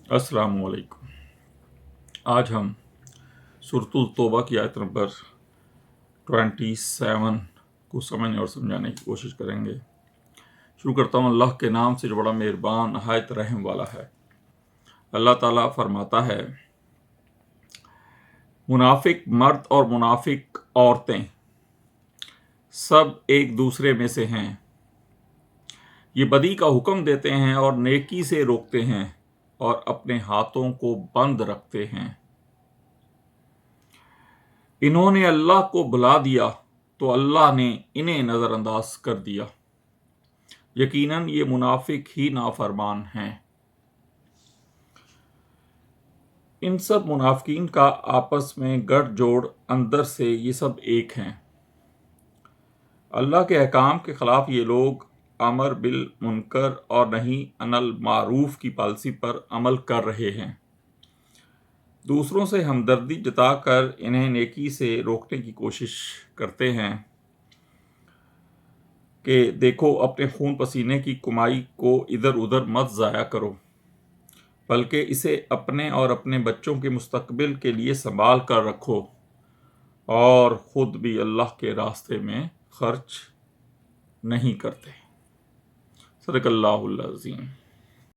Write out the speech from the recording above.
अस्सलाम वालेकुम। आज हम सूरतुल तौबा की आयत नंबर 27 को समझने और समझाने की कोशिश करेंगे। शुरू करता हूँ अल्लाह के नाम से जो बड़ा मेहरबान नहायत रहम वाला है। अल्लाह ताला फरमाता है, मुनाफिक मर्द और मुनाफिक औरतें सब एक दूसरे में से हैं। ये बदी का हुक्म देते हैं और नेकी से रोकते हैं और अपने हाथों को बंद रखते हैं। इन्होंने अल्लाह को भुला दिया तो अल्लाह ने इन्हें नज़रअंदाज कर दिया। यकीनन ये मुनाफिक ही नाफरमान हैं। इन सब मुनाफिकीन का आपस में गठजोड़ अंदर से ये सब एक हैं। अल्लाह के अहकाम के खिलाफ ये लोग अमर बिल मुनकर और नहीं अनल मारूफ की पॉलिसी पर अमल कर रहे हैं। दूसरों से हमदर्दी जताकर इन्हें नेकी से रोकने की कोशिश करते हैं कि देखो, अपने खून पसीने की कमाई को इधर उधर मत ज़ाया करो, बल्कि इसे अपने और अपने बच्चों के मुस्तकबिल के लिए संभाल कर रखो और ख़ुद भी अल्लाह के रास्ते में खर्च नहीं करते। सदक़ल्लाहुल अज़ीम।